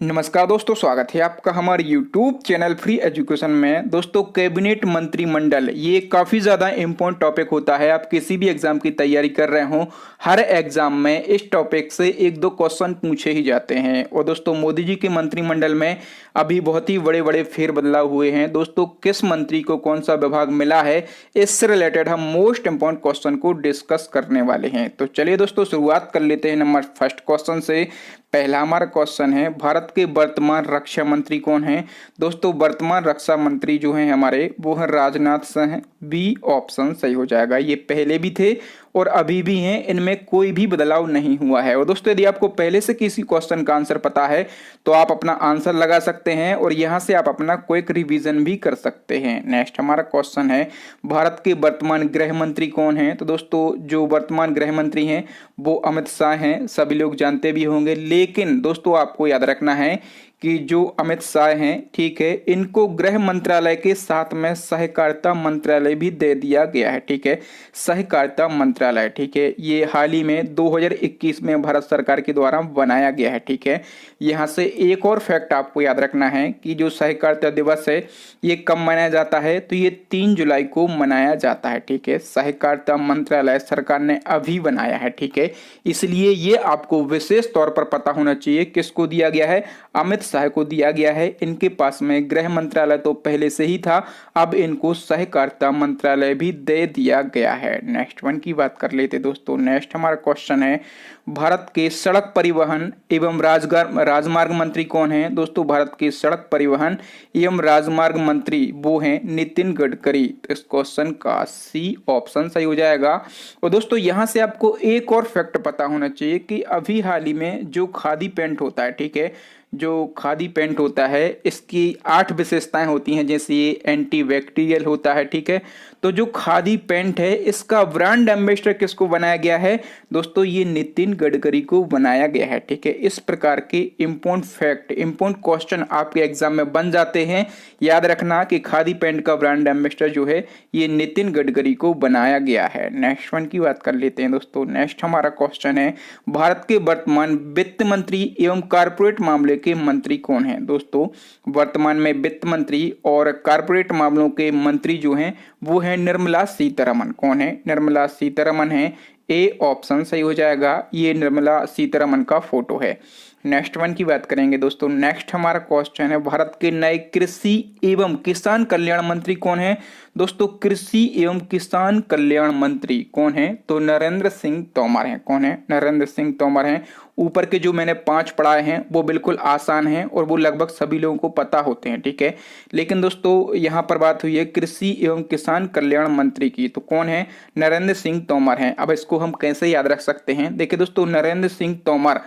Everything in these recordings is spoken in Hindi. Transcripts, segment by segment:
नमस्कार दोस्तों, स्वागत है आपका हमारे YouTube चैनल फ्री एजुकेशन में। दोस्तों, कैबिनेट मंत्रिमंडल ये काफ़ी ज़्यादा इम्पोर्टेंट टॉपिक होता है। आप किसी भी एग्जाम की तैयारी कर रहे हो, हर एग्जाम में इस टॉपिक से एक दो क्वेश्चन पूछे ही जाते हैं। और दोस्तों, मोदी जी के मंत्रिमंडल में अभी बहुत ही बड़े बड़े फेरबदलाव हुए हैं। दोस्तों, किस मंत्री को कौन सा विभाग मिला है, इससे रिलेटेड हम मोस्ट इंपॉर्टेंट क्वेश्चन को डिस्कस करने वाले हैं। तो चलिए दोस्तों, शुरुआत कर लेते हैं नंबर फर्स्ट क्वेश्चन से। पहला हमारा क्वेश्चन है, भारत के वर्तमान रक्षा मंत्री कौन है। दोस्तों, वर्तमान रक्षा मंत्री जो हैं हमारे, वो है राजनाथ सिंह। बी ऑप्शन सही हो जाएगा। ये पहले भी थे और अभी भी हैं, इनमें कोई भी बदलाव नहीं हुआ है। और दोस्तों, यदि आपको पहले से किसी क्वेश्चन का आंसर पता है तो आप अपना आंसर लगा सकते हैं और यहां से आप अपना क्विक रिवीजन भी कर सकते हैं। नेक्स्ट हमारा क्वेश्चन है, भारत के वर्तमान गृह मंत्री कौन है। तो दोस्तों, जो वर्तमान गृह मंत्री हैं वो अमित शाह हैं, सभी लोग जानते भी होंगे। लेकिन दोस्तों, आपको याद रखना है कि जो अमित शाह हैं, ठीक है, इनको गृह मंत्रालय के साथ में सहकारिता मंत्रालय भी दे दिया गया है। ठीक है, सहकारिता मंत्रालय, ठीक है, ये हाल ही में 2021 में भारत सरकार के द्वारा बनाया गया है। ठीक है, यहाँ से एक और फैक्ट आपको याद रखना है कि जो सहकारिता दिवस है ये कब मनाया जाता है, तो ये 3 जुलाई को मनाया जाता है। ठीक है, सहकारिता मंत्रालय सरकार ने अभी बनाया है। ठीक है, इसलिए ये आपको विशेष तौर पर पता होना चाहिए किसको दिया गया है, अमित शाह को दिया गया है। इनके पास में गृह मंत्रालय तो पहले से ही था, अब इनको सहकारिता मंत्रालय भी दे दिया गया है। नेक्स्ट वन की बात कर लेते दोस्तों। नेक्स्ट हमारा क्वेश्चन है, भारत के सड़क परिवहन एवं राजमार्ग मंत्री कौन है। दोस्तों, भारत के सड़क परिवहन एवं राजमार्ग मंत्री वो हैं नितिन गडकरी। तो इस क्वेश्चन का सी ऑप्शन सही हो जाएगा। और दोस्तों, यहां से आपको एक और फैक्ट पता होना चाहिए कि अभी हाल ही में जो खादी पेंट होता है, ठीक है, जो खादी पेंट होता है इसकी 8 विशेषताएं होती हैं, जैसे ये एंटी बैक्टीरियल होता है। ठीक है, तो जो खादी पेंट है इसका ब्रांड एम्बेसडर किसको बनाया गया है। दोस्तों, ये नितिन गडकरी को बनाया गया है। ठीक है, इस प्रकार के इंपॉर्टेंट फैक्ट, इंपॉर्टेंट क्वेश्चन आपके एग्जाम में बन जाते हैं। याद रखना कि खादी पेंट का ब्रांड एम्बेसडर जो है ये नितिन गडकरी को बनाया गया है। नेक्स्ट वन की बात कर लेते हैं दोस्तों। नेक्स्ट हमारा क्वेश्चन है, भारत के वर्तमान वित्त मंत्री एवं कारपोरेट मामले के मंत्री कौन है। दोस्तों, वर्तमान में वित्त मंत्री और कारपोरेट मामलों के मंत्री जो हैं वो है निर्मला सीतारमन। कौन है, निर्मला सीतारमन है। ए ऑप्शन सही हो जाएगा। ये निर्मला सीतारमन का फोटो है। नेक्स्ट वन की बात करेंगे दोस्तों। नेक्स्ट हमारा क्वेश्चन है, भारत के नए कृषि एवं किसान कल्याण मंत्री कौन है। दोस्तों, कृषि एवं किसान कल्याण मंत्री कौन है, तो नरेंद्र सिंह तोमर हैं। कौन है, नरेंद्र सिंह तोमर हैं। ऊपर के जो मैंने 5 पढ़ाए हैं वो बिल्कुल आसान हैं और वो लगभग सभी लोगों को पता होते हैं। ठीक है, लेकिन दोस्तों यहाँ पर बात हुई है कृषि एवं किसान कल्याण मंत्री की, तो कौन है, नरेंद्र सिंह तोमर हैं। अब इसको हम कैसे याद रख सकते हैं, देखिए दोस्तों, नरेंद्र सिंह तोमर,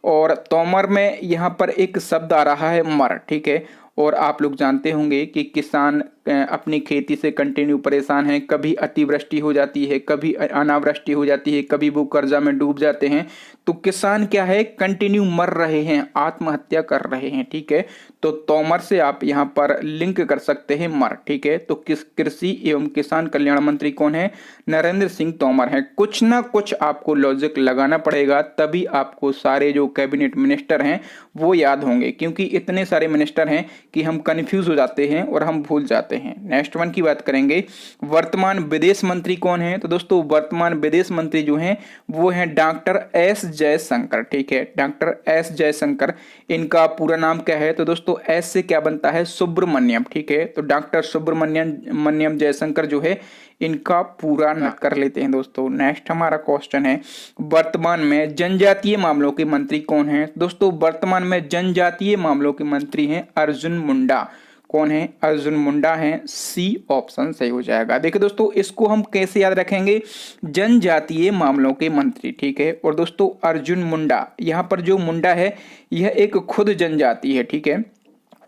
और तोमर में यहाँ पर एक शब्द आ रहा है मर। ठीक है, और आप लोग जानते होंगे कि किसान अपनी खेती से कंटिन्यू परेशान हैं। कभी अतिवृष्टि हो जाती है, कभी अनावृष्टि हो जाती है, कभी वो कर्जा में डूब जाते हैं। तो किसान क्या है, कंटिन्यू मर रहे हैं, आत्महत्या कर रहे हैं। ठीक है, तो तोमर से आप यहाँ पर लिंक कर सकते हैं मर। ठीक है, तो किस कृषि एवं किसान कल्याण मंत्री कौन है, नरेंद्र सिंह तोमर है। कुछ ना कुछ आपको लॉजिक लगाना पड़ेगा, तभी आपको सारे जो कैबिनेट मिनिस्टर हैं वो याद होंगे, क्योंकि इतने सारे मिनिस्टर हैं कि हम कंफ्यूज हो जाते हैं और हम भूल जाते हैं। नेक्स्ट वन की बात करेंगे, वर्तमान विदेश मंत्री कौन है। तो दोस्तों, वर्तमान विदेश मंत्री जो हैं वो हैं डॉक्टर एस जयशंकर। ठीक है, डॉक्टर एस जयशंकर, इनका पूरा नाम क्या है, तो दोस्तों एस से क्या बनता है, सुब्रमण्यम। ठीक है, तो डॉक्टर सुब्रमण्यम जयशंकर जो है इनका पूरा नाम कर लेते हैं दोस्तों। नेक्स्ट हमारा क्वेश्चन है, वर्तमान में जनजातीय मामलों के मंत्री कौन है। दोस्तों, वर्तमान में जनजातीय मामलों के मंत्री हैं अर्जुन मुंडा। कौन है, अर्जुन मुंडा हैं। सी ऑप्शन सही हो जाएगा। देखिए दोस्तों, इसको हम कैसे याद रखेंगे, जनजातीय मामलों के मंत्री। ठीक है, और दोस्तों अर्जुन मुंडा, यहाँ पर जो मुंडा है यह एक खुद जनजाति है। ठीक है,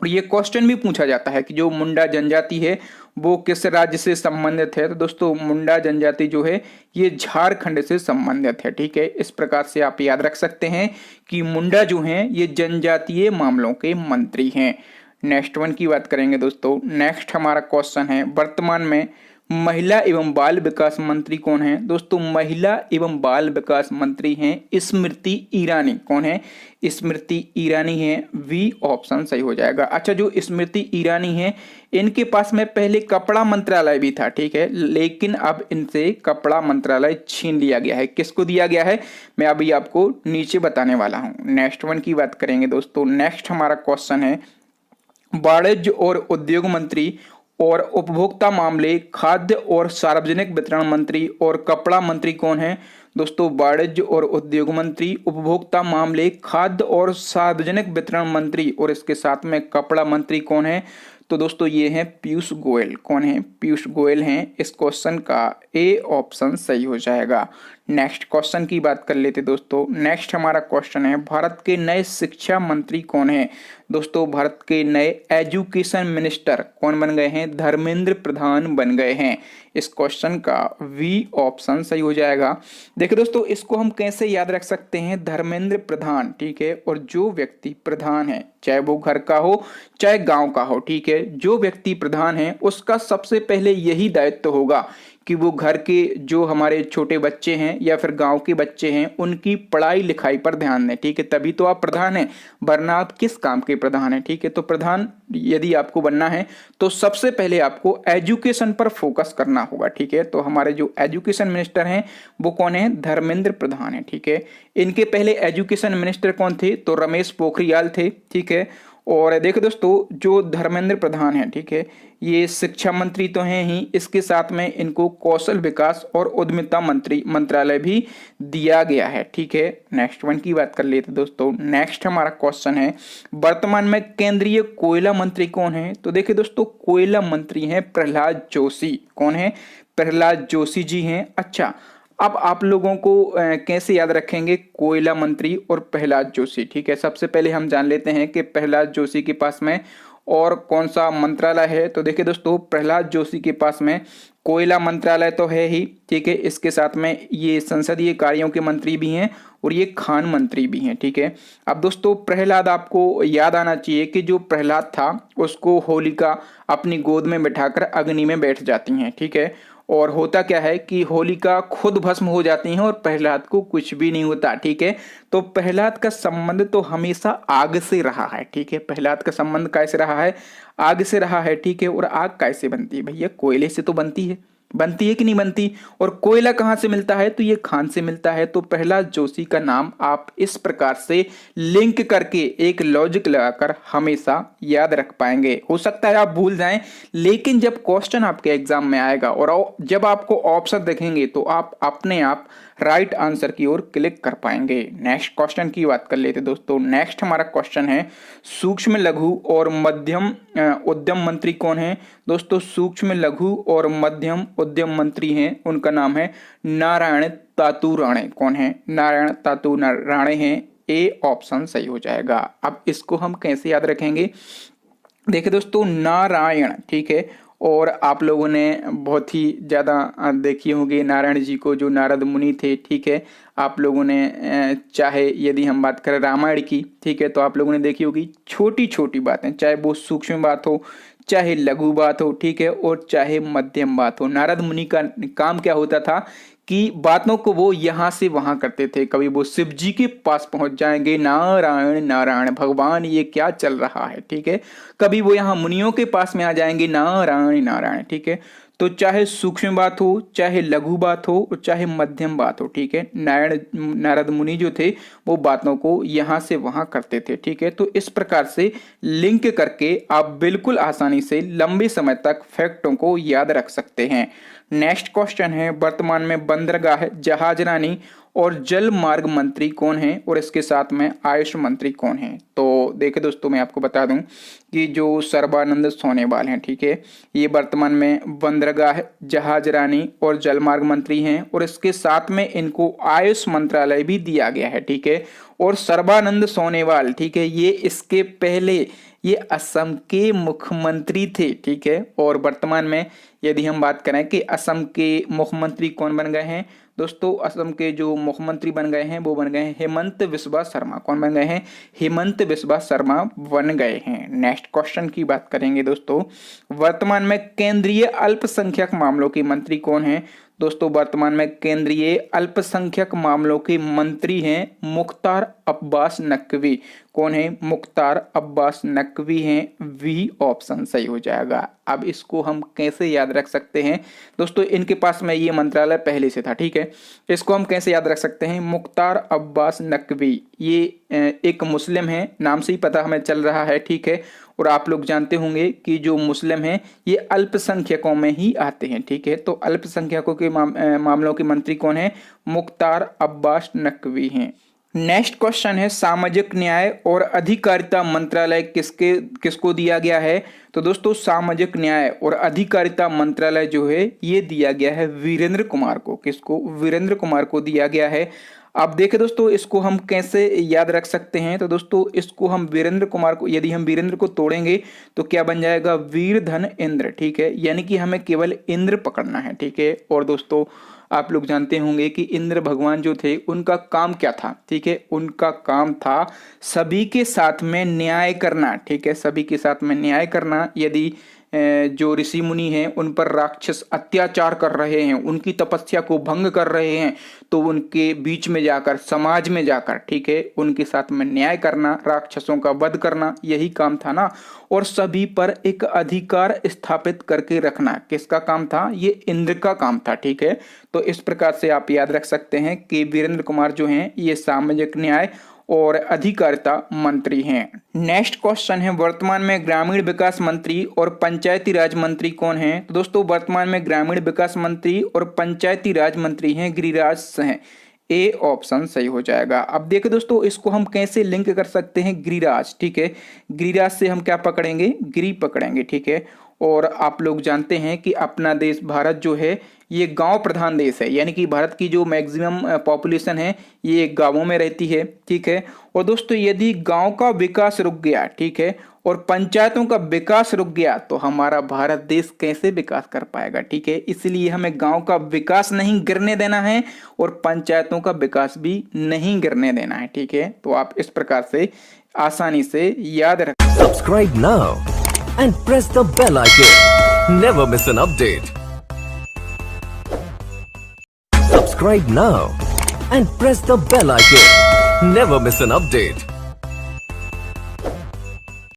और ये क्वेश्चन भी पूछा जाता है कि जो मुंडा जनजाति है वो किस राज्य से संबंधित है। तो दोस्तों, मुंडा जनजाति जो है ये झारखंड से संबंधित है। ठीक है, इस प्रकार से आप याद रख सकते हैं कि मुंडा जो हैं ये जनजातीय मामलों के मंत्री हैं। नेक्स्ट वन की बात करेंगे दोस्तों। नेक्स्ट हमारा क्वेश्चन है, वर्तमान में महिला एवं बाल विकास मंत्री कौन है दोस्तों? महिला एवं बाल विकास मंत्री हैं स्मृति ईरानी। कौन है? स्मृति ईरानी है। वी ऑप्शन सही हो जाएगा। अच्छा, जो स्मृति ईरानी है इनके पास में पहले कपड़ा मंत्रालय भी था, ठीक है, लेकिन अब इनसे कपड़ा मंत्रालय छीन लिया गया है। किसको दिया गया है मैं अभी आपको नीचे बताने वाला हूं। नेक्स्ट वन की बात करेंगे दोस्तों। नेक्स्ट हमारा क्वेश्चन है वाणिज्य और उद्योग मंत्री और उपभोक्ता मामले, खाद्य और सार्वजनिक वितरण मंत्री और कपड़ा मंत्री कौन है दोस्तों? वाणिज्य और उद्योग मंत्री, उपभोक्ता मामले, खाद्य और सार्वजनिक वितरण मंत्री और इसके साथ में कपड़ा मंत्री कौन है? तो दोस्तों ये हैं पीयूष गोयल। कौन है? पीयूष गोयल हैं। इस क्वेश्चन का ए ऑप्शन सही हो जाएगा। नेक्स्ट क्वेश्चन की बात कर लेते दोस्तों। नेक्स्ट हमारा क्वेश्चन है भारत के नए शिक्षा मंत्री कौन है दोस्तों? भारत के नए एजुकेशन मिनिस्टर कौन बन गए हैं? धर्मेंद्र प्रधान बन गए हैं। इस क्वेश्चन का वी ऑप्शन सही हो जाएगा। देखिए दोस्तों, इसको हम कैसे याद रख सकते हैं? धर्मेंद्र प्रधान, ठीक है, और जो व्यक्ति प्रधान है चाहे वो घर का हो चाहे गांव का हो, ठीक है, जो व्यक्ति प्रधान है उसका सबसे पहले यही दायित्व होगा कि वो घर के जो हमारे छोटे बच्चे हैं या फिर गांव के बच्चे हैं उनकी पढ़ाई लिखाई पर ध्यान दें, ठीक है, तभी तो आप प्रधान हैं, वरना आप किस काम के प्रधान हैं, ठीक है। तो प्रधान यदि आपको बनना है तो सबसे पहले आपको एजुकेशन पर फोकस करना होगा, ठीक है। तो हमारे जो एजुकेशन मिनिस्टर हैं वो कौन है? धर्मेंद्र प्रधान है, ठीक है। इनके पहले एजुकेशन मिनिस्टर कौन थे? तो रमेश पोखरियाल थे, ठीक है। और देखो दोस्तों, जो धर्मेंद्र प्रधान है, ठीक है, ये शिक्षा मंत्री तो हैं ही, इसके साथ में इनको कौशल विकास और उद्यमिता मंत्रालय भी दिया गया है, ठीक है। नेक्स्ट वन की बात कर लेते दोस्तों। नेक्स्ट हमारा क्वेश्चन है वर्तमान में केंद्रीय कोयला मंत्री कौन है? तो देखिए दोस्तों, कोयला मंत्री हैं प्रहलाद जोशी। कौन है? प्रहलाद जोशी जी हैं। अच्छा, अब आप लोगों को कैसे याद रखेंगे कोयला मंत्री और प्रहलाद जोशी, ठीक है। सबसे पहले हम जान लेते हैं कि प्रहलाद जोशी के पास में और कौन सा मंत्रालय है। तो देखिए दोस्तों, प्रहलाद जोशी के पास में कोयला मंत्रालय तो है ही, ठीक है, इसके साथ में ये संसदीय कार्यों के मंत्री भी हैं और ये खान मंत्री भी हैं, ठीक है। अब दोस्तों, प्रहलाद आपको याद आना चाहिए कि जो प्रहलाद था उसको होलिका अपनी गोद में बिठाकर अग्नि में बैठ जाती हैं, ठीक है। और होता क्या है कि होलिका खुद भस्म हो जाती हैं और प्रहलाद को कुछ भी नहीं होता, ठीक है। तो प्रहलाद का संबंध तो हमेशा आग से रहा है, ठीक है। प्रहलाद का संबंध कैसे रहा है? आग से रहा है, ठीक है। और आग कैसे बनती है भैया? कोयले से तो बनती है कि नहीं बनती? और कोयला कहां से मिलता है? तो ये खान से मिलता है। तो प्रहलाद जोशी का नाम आप इस प्रकार से लिंक करके एक लॉजिक लगाकर हमेशा याद रख पाएंगे। हो सकता है आप भूल जाएं, लेकिन जब क्वेश्चन आपके एग्जाम में आएगा और जब आपको ऑप्शन देखेंगे तो आप अपने आप राइट आंसर की ओर क्लिक कर पाएंगे। नेक्स्ट क्वेश्चन की बात कर लेते दोस्तों। नेक्स्ट हमारा क्वेश्चन है सूक्ष्म लघु और मध्यम उद्यम मंत्री कौन है दोस्तों? सूक्ष्म लघु और मध्यम उद्यम मंत्री हैं, उनका नाम है नारायण तातू राणे। कौन है? नारायण तातू राणे हैं। ए ऑप्शन सही हो जाएगा। अब इसको हम कैसे याद रखेंगे? देखिए दोस्तों, नारायण, ठीक है, और आप लोगों ने बहुत ही ज़्यादा देखी होंगी नारायण जी को, जो नारद मुनि थे, ठीक है। आप लोगों ने चाहे यदि हम बात करें रामायण की, ठीक है, तो आप लोगों ने देखी होगी छोटी छोटी बातें, चाहे वो सूक्ष्म बात हो चाहे लघु बात हो, ठीक है, और चाहे मध्यम बात हो। नारद मुनि का काम क्या होता था कि बातों को वो यहाँ से वहां करते थे। कभी वो शिव जी के पास पहुंच जाएंगे, नारायण नारायण भगवान ये क्या चल रहा है, ठीक है। कभी वो यहाँ मुनियों के पास में आ जाएंगे, नारायण नारायण, ठीक है। तो चाहे सूक्ष्म बात हो चाहे लघु बात हो और चाहे मध्यम बात हो, ठीक है, नारद मुनि जो थे वो बातों को यहाँ से वहां करते थे, ठीक है। तो इस प्रकार से लिंक करके आप बिल्कुल आसानी से लंबे समय तक फैक्टों को याद रख सकते हैं। नेक्स्ट क्वेश्चन है वर्तमान में बंदरगाह, जहाज रानी और जल मार्ग मंत्री कौन है और इसके साथ में आयुष मंत्री कौन है? तो देखिए दोस्तों, मैं आपको बता दूं कि जो सर्बानंद सोनोवाल हैं, ठीक है, ये वर्तमान में बंदरगाह, जहाज रानी और जल मार्ग मंत्री हैं और इसके साथ में इनको आयुष मंत्रालय भी दिया गया है, ठीक है। और सर्बानंद सोनोवाल, ठीक है, ये इसके पहले ये असम के मुख्यमंत्री थे, ठीक है। और वर्तमान में यदि हम बात करें कि असम के मुख्यमंत्री कौन बन गए हैं दोस्तों असम के जो मुख्यमंत्री बन गए हैं वो बन गए हैं हेमंत बिस्वा शर्मा। कौन बन गए हैं? हेमंत बिस्वा शर्मा बन गए हैं। नेक्स्ट क्वेश्चन की बात करेंगे दोस्तों, वर्तमान में केंद्रीय अल्पसंख्यक मामलों के मंत्री कौन हैं? दोस्तों वर्तमान में केंद्रीय अल्पसंख्यक मामलों के मंत्री हैं मुख्तार अब्बास नकवी। कौन है? मुख्तार अब्बास नकवी हैं। वी ऑप्शन सही हो जाएगा। अब इसको हम कैसे याद रख सकते हैं? दोस्तों इनके पास में ये मंत्रालय पहले से था, ठीक है। इसको हम कैसे याद रख सकते हैं? मुख्तार अब्बास नकवी ये एक मुस्लिम है, नाम से ही पता हमें चल रहा है, ठीक है। और आप लोग जानते होंगे कि जो मुस्लिम हैं ये अल्पसंख्यकों में ही आते हैं, ठीक है। तो अल्पसंख्यकों के मामलों के मंत्री कौन है? मुख्तार अब्बास नकवी हैं। नेक्स्ट क्वेश्चन है, सामाजिक न्याय और अधिकारिता मंत्रालय किसको दिया गया है? तो दोस्तों सामाजिक न्याय और अधिकारिता मंत्रालय जो है ये दिया गया है वीरेंद्र कुमार को। किसको? वीरेंद्र कुमार को दिया गया है। अब देखें दोस्तों इसको हम कैसे याद रख सकते हैं? तो दोस्तों इसको हम वीरेंद्र कुमार को, यदि हम वीरेंद्र को तोड़ेंगे तो क्या बन जाएगा? वीर धन इंद्र, ठीक है। यानी कि हमें केवल इंद्र पकड़ना है, ठीक है। और दोस्तों आप लोग जानते होंगे कि इंद्र भगवान जो थे उनका काम क्या था? ठीक है, उनका काम था सभी के साथ में न्याय करना, ठीक है। सभी के साथ में न्याय करना। यदि जो ऋषि मुनि हैं उन पर राक्षस अत्याचार कर रहे हैं, उनकी तपस्या को भंग कर रहे हैं, तो उनके बीच में जाकर, समाज में जाकर, ठीक है, उनके साथ में न्याय करना, राक्षसों का वध करना, यही काम था ना। और सभी पर एक अधिकार स्थापित करके रखना किसका काम था? ये इंद्र का काम था, ठीक है। तो इस प्रकार से आप याद रख सकते हैं कि वीरेंद्र कुमार जो हैं ये सामाजिक न्याय और अधिकारिता मंत्री हैं। नेक्स्ट क्वेश्चन है, वर्तमान में ग्रामीण विकास मंत्री और पंचायती राज मंत्री कौन हैं? तो दोस्तों वर्तमान में ग्रामीण विकास मंत्री और पंचायती राज मंत्री हैं गिरिराज सिंह। ए ऑप्शन सही हो जाएगा। अब देखिए दोस्तों इसको हम कैसे लिंक कर सकते हैं? गिरिराज, ठीक है। गिरिराज से हम क्या पकड़ेंगे? गिरी पकड़ेंगे, ठीक है। और आप लोग जानते हैं कि अपना देश भारत जो है ये गांव प्रधान देश है, यानी कि भारत की जो मैक्सिमम पॉपुलेशन है ये गांवों में रहती है, ठीक है। और दोस्तों यदि गांव का विकास रुक गया, ठीक है, और पंचायतों का विकास रुक गया तो हमारा भारत देश कैसे विकास कर पाएगा, ठीक है। इसलिए हमें गांव का विकास नहीं गिरने देना है और पंचायतों का विकास भी नहीं गिरने देना है, ठीक है। तो आप इस प्रकार से आसानी से याद रख। Subscribe now and press the bell icon. Never miss an update. Subscribe now and press the bell icon. Never miss an update.